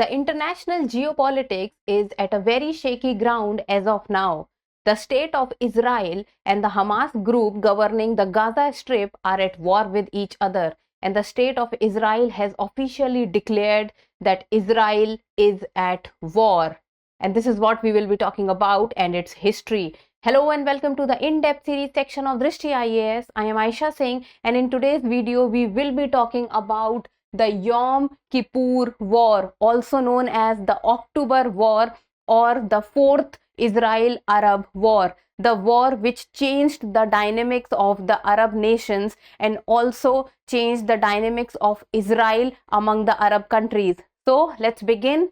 The international geopolitics is at a very shaky ground as of now. The state of Israel and the Hamas group governing the Gaza Strip are at war with each other, and the state of Israel has officially declared that Israel is at war. And this is what we will be talking about and its history. Hello and welcome to the in-depth series section of Drishti IAS. I am Aisha Singh, and in today's video we will be talking about the Yom Kippur War, also known as the October War or the Fourth Israel-Arab War, the war which changed the dynamics of the Arab nations and also changed the dynamics of Israel among the Arab countries. So let's begin.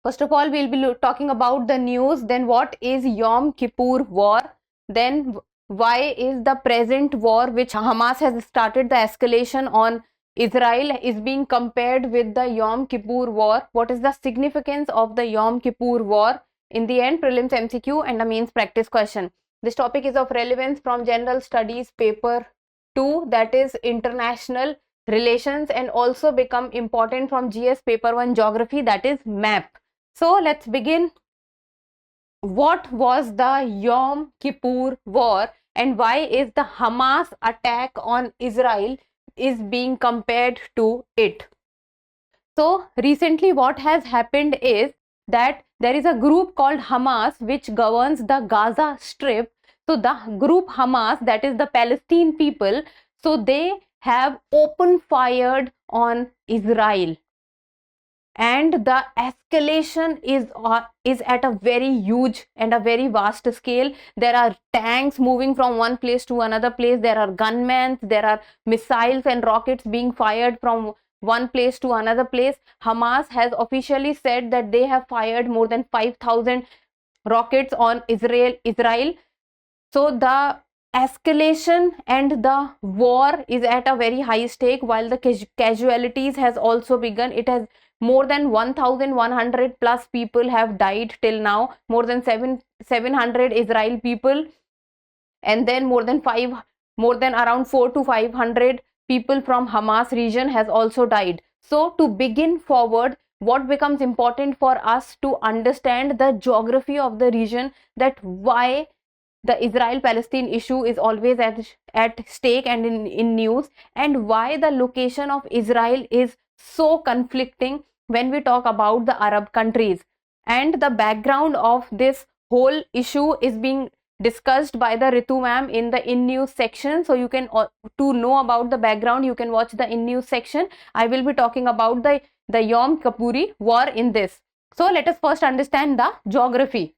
First of all, we'll be talking about the news. Then what is Yom Kippur War? Then why is the present war which Hamas has started the escalation on Israel is being compared with the Yom Kippur War? What is the significance of the Yom Kippur War? In the end, prelims MCQ and a mains practice question. This topic is of relevance from General Studies paper 2, that is International Relations, and also become important from GS paper 1 Geography, that is map. So let's begin. What was the Yom Kippur War and why is the Hamas attack on Israel is being compared to it? So recently what has happened is that there is a group called Hamas which governs the Gaza Strip. So the group Hamas, that is the Palestine people, so they have open fired on Israel. And the escalation is at a very huge and a very vast scale. There are tanks moving from one place to another place. There are gunmen. There are missiles and rockets being fired from one place to another place. Hamas has officially said that they have fired more than 5,000 rockets on Israel. So the escalation and the war is at a very high stake, while the casualties has also begun. It has more than 1,100 plus people have died till now, more than 700 Israel people, and then more than around 400 to 500 people from Hamas region has also died. So to begin forward, what becomes important for us to understand the geography of the region, that why the Israel-Palestine issue is always at stake and in news, and why the location of Israel is so conflicting when we talk about the Arab countries. And the background of this whole issue is being discussed by the Ritu ma'am in the in news section. So you can, to know about the background, you can watch the in news section. I will be talking about the Yom Kippur War in this. So let us first understand the geography.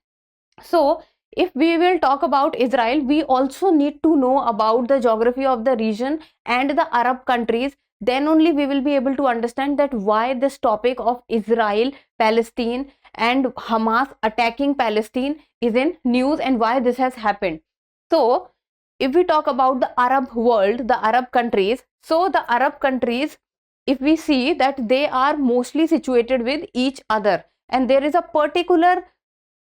So if we will talk about Israel, we also need to know about the geography of the region and the Arab countries. Then only we will be able to understand that why this topic of Israel, Palestine and Hamas attacking Palestine is in news and why this has happened. So if we talk about the Arab world, the Arab countries, so the Arab countries, if we see that they are mostly situated with each other, and there is a particular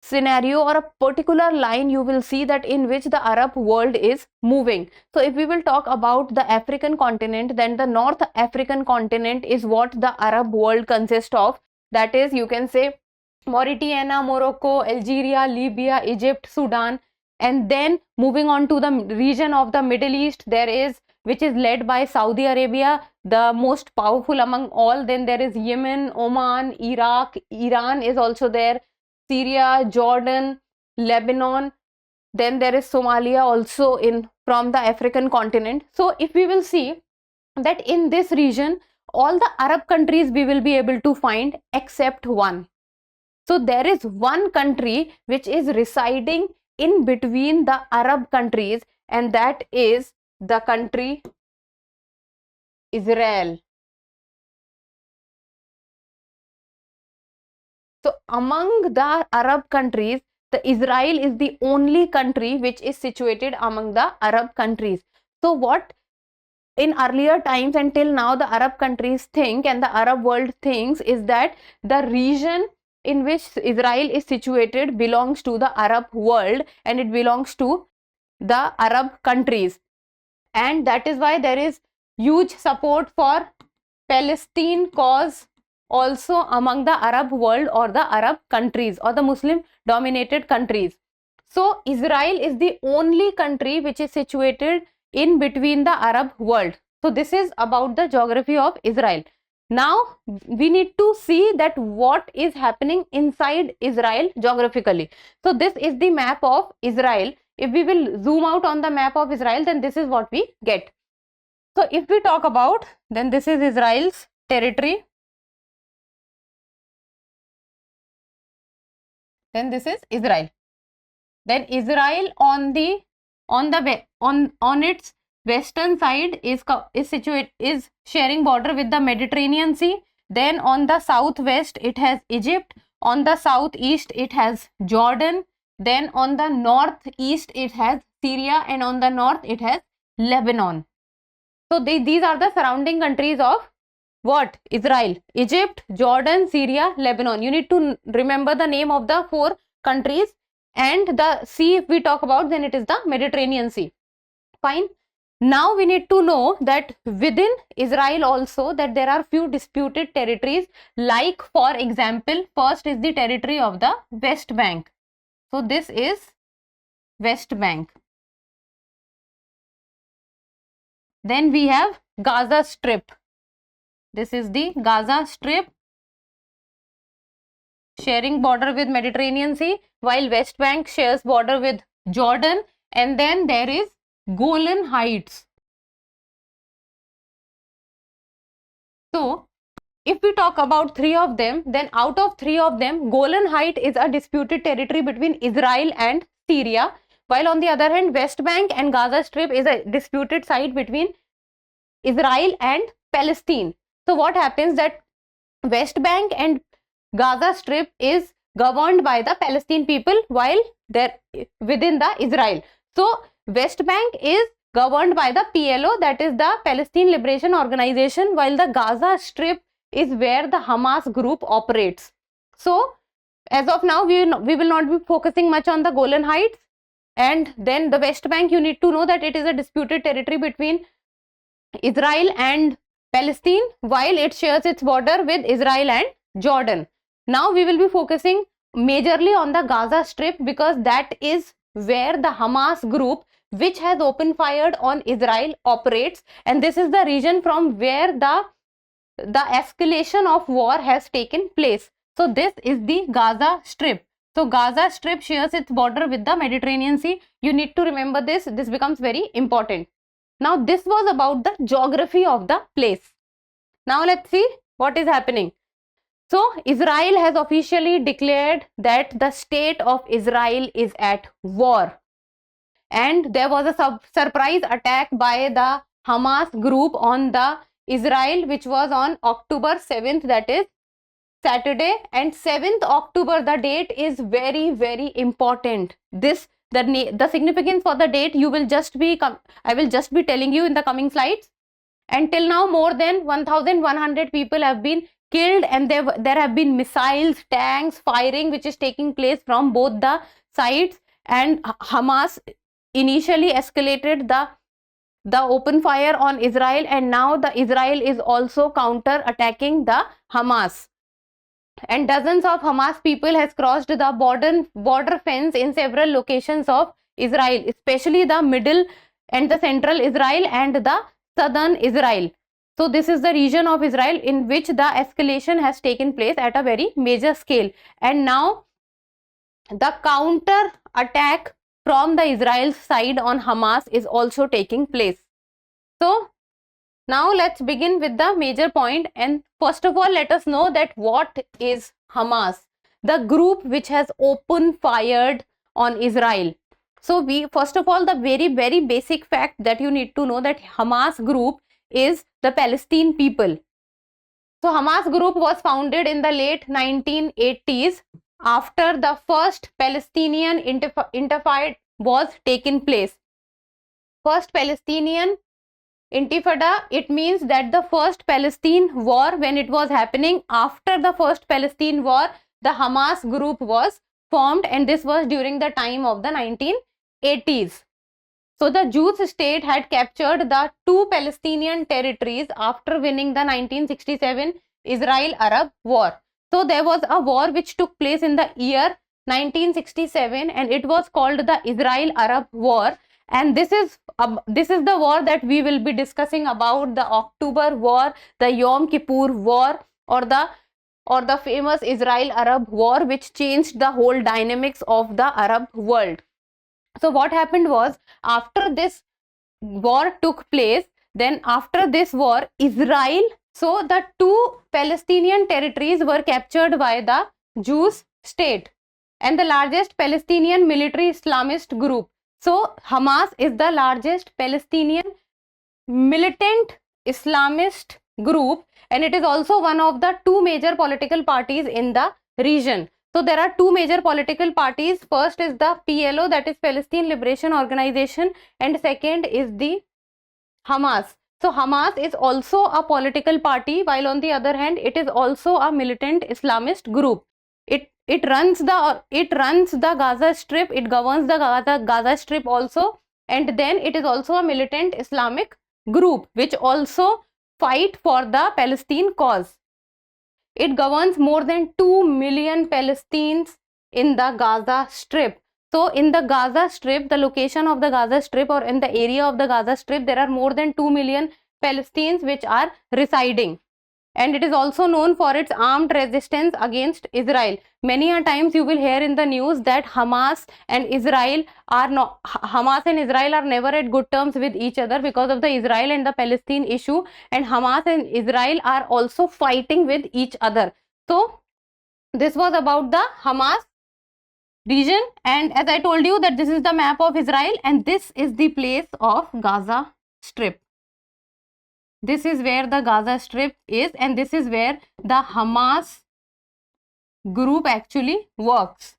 scenario or a particular line you will see that in which the Arab world is moving. So if we will talk about the African continent, then the North African continent is what the Arab world consists of. That is, you can say Mauritania, Morocco, Algeria, Libya, Egypt, Sudan, and then moving on to the region of the Middle East, there is, which is led by Saudi Arabia, the most powerful among all. Then there is Yemen, Oman, Iraq, Iran is also there, Syria, Jordan, Lebanon, then there is Somalia also from the African continent. So if we will see that in this region, all the Arab countries we will be able to find except one. So there is one country which is residing in between the Arab countries, and that is the country Israel. So among the Arab countries, the Israel is the only country which is situated among the Arab countries. So what in earlier times until now the Arab countries think and the Arab world thinks is that the region in which Israel is situated belongs to the Arab world and it belongs to the Arab countries. And that is why there is huge support for Palestine cause also among the Arab world or the Arab countries or the Muslim dominated countries. So Israel is the only country which is situated in between the Arab world. So this is about the geography of Israel. Now we need to see that what is happening inside Israel geographically. So this is the map of Israel. If we will zoom out on the map of Israel, then this is what we get. So if we talk about, then this is Israel's territory. Then this is Israel. Then Israel on its western side is sharing border with the Mediterranean Sea. Then on the southwest it has Egypt. On the southeast it has Jordan. Then on the northeast it has Syria, and on the north it has Lebanon. So these are the surrounding countries of what? Israel. Egypt, Jordan, Syria, Lebanon. You need to remember the name of the 4 countries. And the sea, if we talk about, then it is the Mediterranean Sea. Fine. Now we need to know that within Israel also that there are few disputed territories, like for example, first is the territory of the West Bank. So this is West Bank. Then we have Gaza Strip. This is the Gaza Strip, sharing border with Mediterranean Sea, while West Bank shares border with Jordan. And then there is Golan Heights. So if we talk about 3 of them, then out of 3 of them, Golan Heights is a disputed territory between Israel and Syria, while on the other hand, West Bank and Gaza Strip is a disputed site between Israel and Palestine. So what happens that West Bank and Gaza Strip is governed by the Palestinian people, while they're within the Israel. So West Bank is governed by the PLO, that is the Palestine Liberation Organization, while the Gaza Strip is where the Hamas group operates. So as of now, we will not be focusing much on the Golan Heights. And then the West Bank, you need to know that it is a disputed territory between Israel and Palestine, while it shares its border with Israel and Jordan. Now we will be focusing majorly on the Gaza Strip, because that is where the Hamas group, which has opened fired on Israel, operates, and this is the region from where the escalation of war has taken place. So this is the Gaza Strip. So Gaza Strip shares its border with the Mediterranean Sea. You need to remember this. This becomes very important. Now this was about the geography of the place. Now let's see what is happening. So Israel has officially declared that the state of Israel is at war. And there was a surprise attack by the Hamas group on the Israel, which was on October 7th, that is Saturday. And 7th October, the date is very, very important. The significance for the date I will just be telling you in the coming slides. Until now, more than 1,100 people have been killed, and there have been missiles, tanks, firing which is taking place from both the sides. And Hamas initially escalated the open fire on Israel, and now the Israel is also counter attacking the Hamas. And dozens of Hamas people has crossed the border fence in several locations of Israel, especially the middle and the central Israel and the southern Israel. So this is the region of Israel in which the escalation has taken place at a very major scale. And now the counter attack from the Israel side on Hamas is also taking place. So now let's begin with the major point. And first of all, let us know that what is Hamas, the group which has open fired on Israel. So first of all, the very, very basic fact that you need to know that Hamas group is the Palestinian people. So Hamas group was founded in the late 1980s after the first Palestinian Intifada was taken place. First Palestinian Intifada, it means that the first Palestine war, when it was happening, after the first Palestine war, the Hamas group was formed, and this was during the time of the 1980s. So the Jewish state had captured the 2 Palestinian territories after winning the 1967 Israel-Arab War. So there was a war which took place in the year 1967 and it was called the Israel-Arab War. And this is the war that we will be discussing about, the October War, the Yom Kippur War, or the famous Israel-Arab War, which changed the whole dynamics of the Arab world. So what happened was, after this war took place, then after this war, Israel, so the two Palestinian territories were captured by the Jewish state and the largest Palestinian military Islamist group. So Hamas is the largest Palestinian militant Islamist group, and it is also one of the two major political parties in the region. So there are two major political parties. First is the PLO, that is Palestine Liberation Organization, and second is the Hamas. So Hamas is also a political party, while on the other hand it is also a militant Islamist group. It runs the Gaza Strip, it governs the Gaza Strip also, and then it is also a militant Islamic group which also fight for the Palestine cause. It governs more than 2 million Palestinians in the Gaza Strip. So in the Gaza Strip, the location of the Gaza Strip, or in the area of the Gaza Strip, there are more than 2 million Palestinians which are residing. And it is also known for its armed resistance against Israel. Many a times you will hear in the news that Hamas and Israel are never at good terms with each other because of the Israel and the Palestine issue, and Hamas and Israel are also fighting with each other. So this was about the Hamas region, and as I told you that this is the map of Israel and this is the place of Gaza Strip. This is where the Gaza Strip is, and this is where the Hamas group actually works.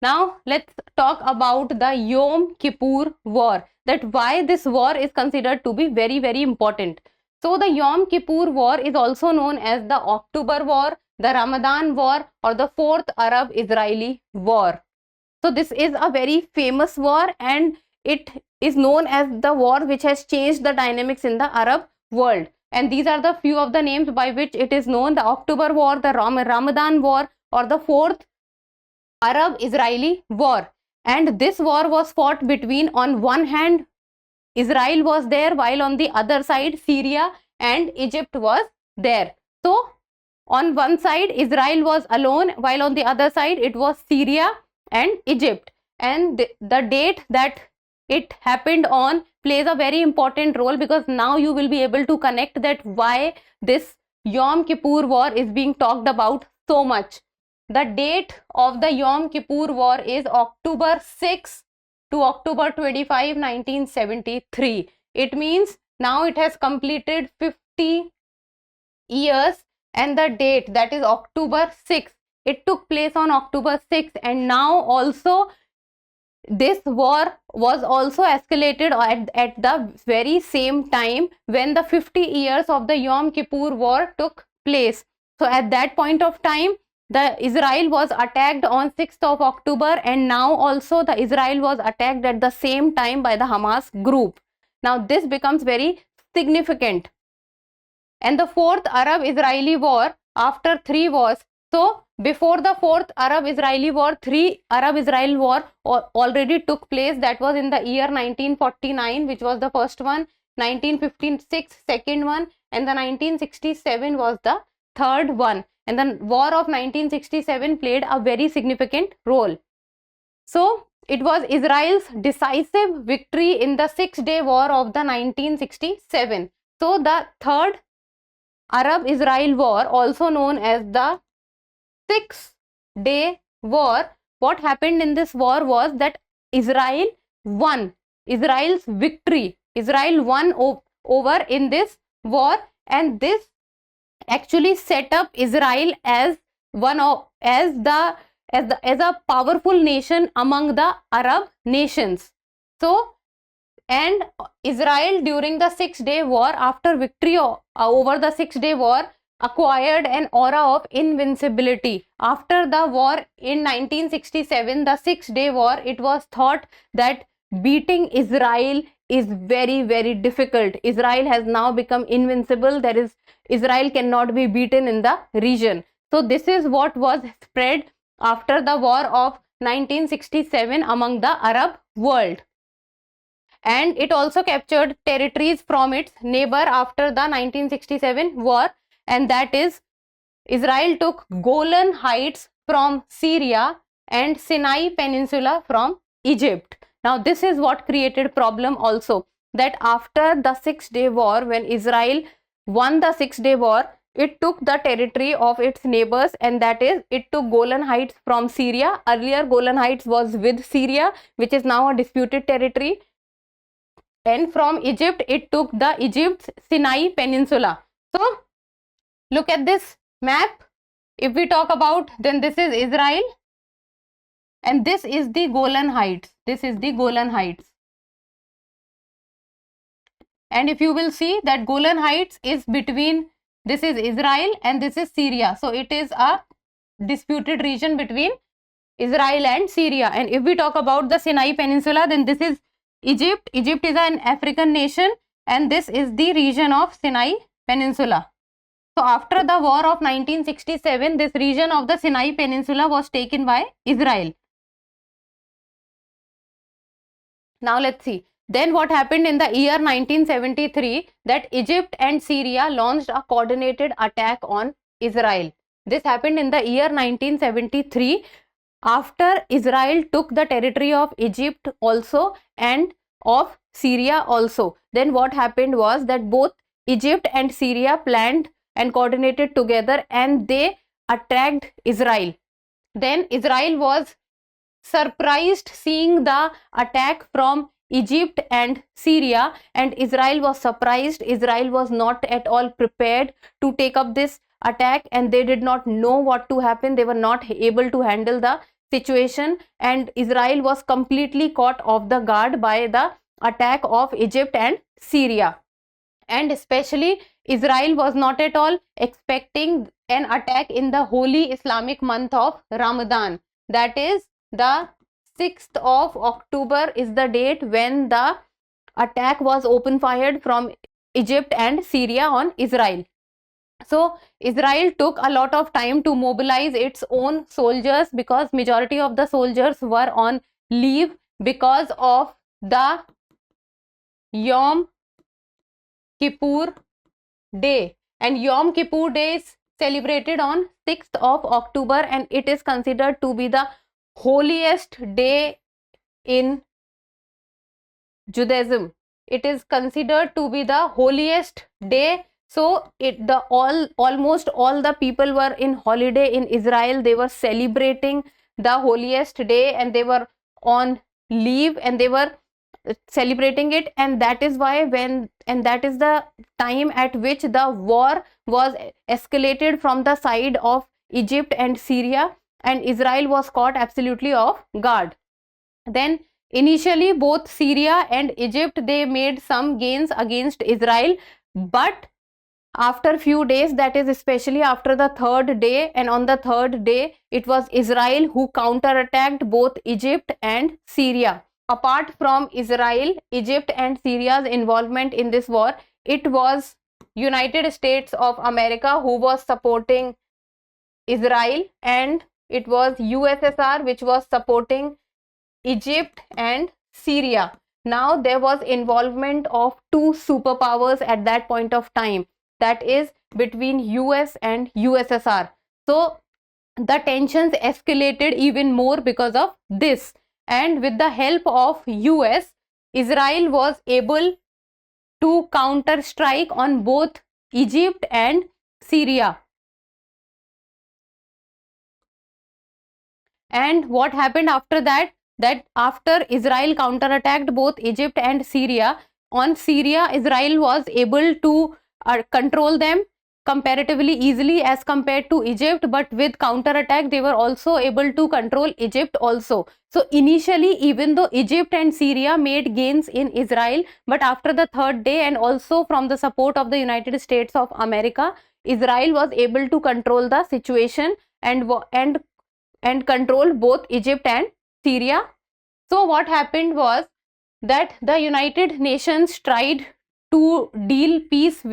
Now let's talk about the Yom Kippur War, that why this war is considered to be very, very important. So the Yom Kippur War is also known as the October War, the Ramadan War, or the Fourth Arab-Israeli War. So this is a very famous war, and it is known as the war which has changed the dynamics in the Arab world. And these are the few of the names by which it is known: the October War, the Ramadan War, or the Fourth Arab-Israeli War. And this war was fought between, on one hand, Israel was there, while on the other side, Syria and Egypt was there. So on one side, Israel was alone, while on the other side, it was Syria and Egypt. And the date that it happened on plays a very important role, because now you will be able to connect that why this Yom Kippur War is being talked about so much. The date of the Yom Kippur War is October 6 to October 25, 1973. It means now it has completed 50 years, and the date, that is October 6, it took place on October 6, and now also this war was also escalated at the very same time when the 50 years of the Yom Kippur War took place. So at that point of time, the Israel was attacked on 6th of October, and now also the Israel was attacked at the same time by the Hamas group. Now this becomes very significant. And the Fourth Arab-Israeli War, after 3 wars, so before the Fourth Arab-Israeli War, 3 Arab-Israel War already took place. That was in the year 1949, which was the first one, 1956 second one, and the 1967 was the third one. And the war of 1967 played a very significant role. So it was Israel's decisive victory in the 6-day war of the 1967. So the third Arab-Israel War, also known as the 6-day war, what happened in this war was that Israel won. Israel's victory. Israel won over in this war, and this actually set up Israel as a powerful nation among the Arab nations. So, and Israel during the 6-day war, after victory over the 6-day war, acquired an aura of invincibility. After the war in 1967, the 6-day war, it was thought that beating Israel is very, very difficult. Israel has now become invincible. Israel cannot be beaten in the region. So this is what was spread after the war of 1967 among the Arab world. And it also captured territories from its neighbor after the 1967 war, and that is Israel took Golan Heights from Syria and Sinai Peninsula from Egypt. Now this is what created problem also, that after the 6-day war, when Israel won the 6-day war, it took the territory of its neighbors, and that is it took Golan Heights from Syria. Earlier Golan Heights was with Syria, which is now a disputed territory, and from Egypt it took the Egypt's Sinai Peninsula. So look at this map. If we talk about, then this is Israel and this is the Golan Heights. This is the Golan Heights. And if you will see that Golan Heights is between, this is Israel and this is Syria. So it is a disputed region between Israel and Syria. And if we talk about the Sinai Peninsula, then this is Egypt. Egypt is an African nation and this is the region of Sinai Peninsula. So after the war of 1967, this region of the Sinai Peninsula was taken by Israel. Now let's see. Then what happened in the year 1973, that Egypt and Syria launched a coordinated attack on Israel. This happened in the year 1973 after Israel took the territory of Egypt also and of Syria also. Then what happened was that both Egypt and Syria planned and coordinated together and they attacked Israel. Then Israel was surprised seeing the attack from Egypt and Syria, and Israel was surprised. Israel was not at all prepared to take up this attack and they did not know what to happen. They were not able to handle the situation and Israel was completely caught off the guard by the attack of Egypt and Syria. And especially Israel was not at all expecting an attack in the holy Islamic month of Ramadan. That is the 6th of October is the date when the attack was open fired from Egypt and Syria on Israel. So Israel took a lot of time to mobilize its own soldiers because majority of the soldiers were on leave because of the Yom Kippur Day, and Yom Kippur Day is celebrated on 6th of October and it is considered to be the holiest day in Judaism. It is considered to be the holiest day. So almost all the people were in holiday in Israel. They were celebrating the holiest day and they were on leave and they were celebrating it, and that is why that is the time at which the war was escalated from the side of Egypt and Syria, and Israel was caught absolutely off guard. Then initially both Syria and Egypt, they made some gains against Israel, but after few days, that is especially after the 3rd day, and on the 3rd day it was Israel who counterattacked both Egypt and Syria. Apart from Israel, Egypt and Syria's involvement in this war, it was United States of America who was supporting Israel, and it was USSR which was supporting Egypt and Syria. Now there was involvement of two superpowers at that point of time, that is between US and USSR. So the tensions escalated even more because of this. And with the help of US, Israel was able to counter strike on both Egypt and Syria. And what happened after that? That after Israel counterattacked both Egypt and Syria, on Syria, Israel was able to control them comparatively easily as compared to Egypt, but with counterattack they were also able to control Egypt also. So initially, even though Egypt and Syria made gains in Israel, but after the 3rd day and also from the support of the United States of America, Israel was able to control the situation and control both Egypt and Syria. So what happened was that the United Nations tried to deal peace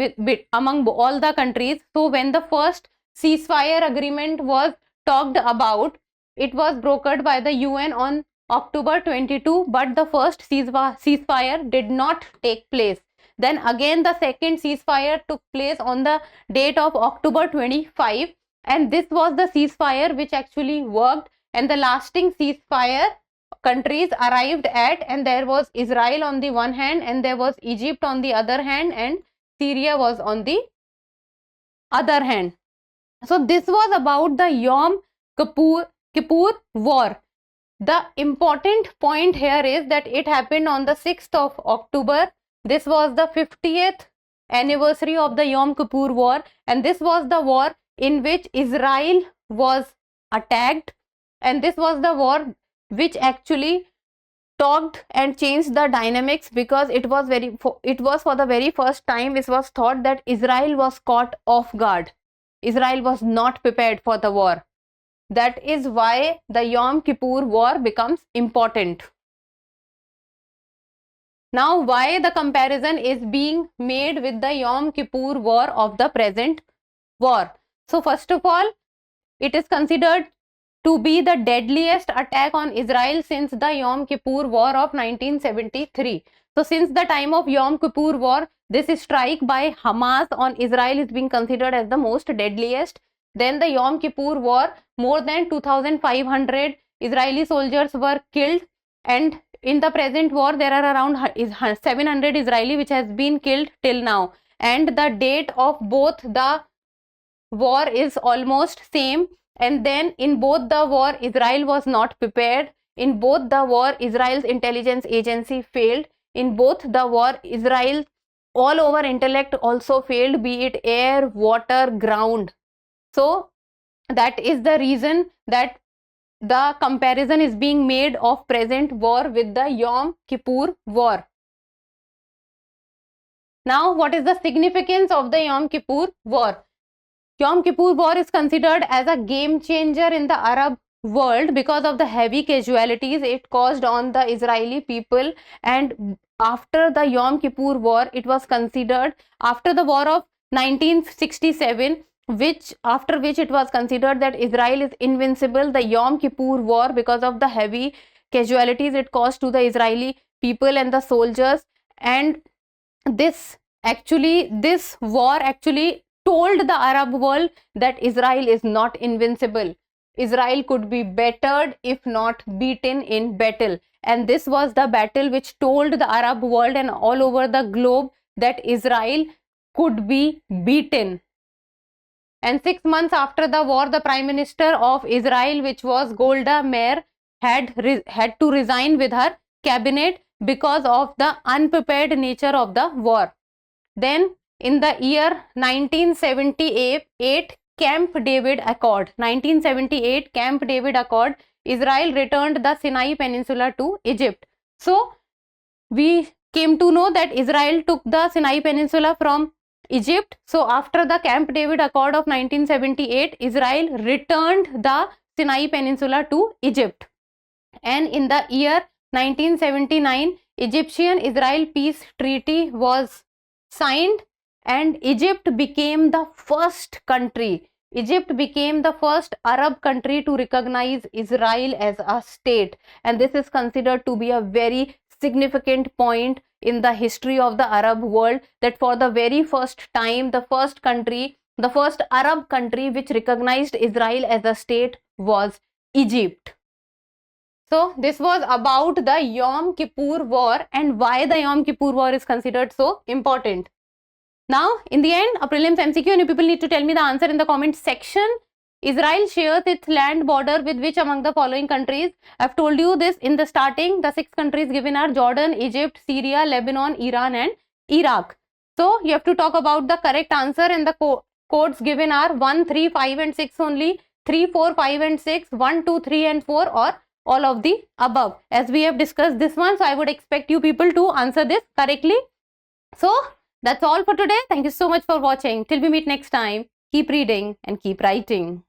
among all the countries. So when the first ceasefire agreement was talked about, it was brokered by the UN on October 22, but the first ceasefire did not take place. Then again the second ceasefire took place on the date of October 25, and this was the ceasefire which actually worked, and the lasting ceasefire countries arrived at, and there was Israel on the one hand, and there was Egypt on the other hand, and Syria was on the other hand. So this was about the Yom Kippur war. The important point here is that it happened on the 6th of October. This was the 50th anniversary of the Yom Kippur war, and this was the war in which Israel was attacked, and this was the war which actually talked and changed the dynamics, because it was for the very first time it was thought that Israel was caught off guard. Israel was not prepared for the war. That is why the Yom Kippur war becomes important. Now, why the comparison is being made with the Yom Kippur war of the present war? So first of all, it is considered to be the deadliest attack on Israel since the Yom Kippur War of 1973. So since the time of Yom Kippur War, this strike by Hamas on Israel is being considered as the most deadliest. Then the Yom Kippur War, more than 2,500 Israeli soldiers were killed, and in the present war there are around 700 Israeli which has been killed till now, and the date of both the war is almost same. And then in both the war, Israel was not prepared. In both the war, Israel's intelligence agency failed. In both the war, Israel all over intellect also failed, be it air, water, ground. So that is the reason that the comparison is being made of present war with the Yom Kippur war. Now, what is the significance of the Yom Kippur war? Yom Kippur war is considered as a game changer in the Arab world because of the heavy casualties it caused on the Israeli people. And after the Yom Kippur war, it was considered, after the war of 1967, after which it was considered that Israel is invincible, the Yom Kippur war, because of the heavy casualties it caused to the Israeli people and the soldiers. And this war actually told the Arab world that Israel is not invincible. Israel could be bettered if not beaten in battle. And this was the battle which told the Arab world and all over the globe that Israel could be beaten. And 6 months after the war, the Prime Minister of Israel, which was Golda Meir, had to resign with her cabinet because of the unprepared nature of the war. Then in the year 1978, Camp David Accord, Israel returned the Sinai Peninsula to Egypt. So we came to know that Israel took the Sinai Peninsula from Egypt. So after the Camp David Accord of 1978, Israel returned the Sinai Peninsula to Egypt. And in the year 1979, Egyptian-Israel Peace Treaty was signed, and Egypt became the first Arab country to recognize Israel as a state. And this is considered to be a very significant point in the history of the Arab world, that for the very first time, the first Arab country which recognized Israel as a state was Egypt. So this was about the Yom Kippur War and why the Yom Kippur War is considered so important. Now, in the end, a prelims MCQ, and you people need to tell me the answer in the comment section. Israel shares its land border with which among the following countries? I've told you this in the starting. The 6 countries given are Jordan, Egypt, Syria, Lebanon, Iran and Iraq. So you have to talk about the correct answer, and the codes given are 1, 3, 5 and 6 only, 3, 4, 5 and 6, 1, 2, 3 and 4, or all of the above, as we have discussed this one. So I would expect you people to answer this correctly. So that's all for today. Thank you so much for watching. Till we meet next time, keep reading and keep writing.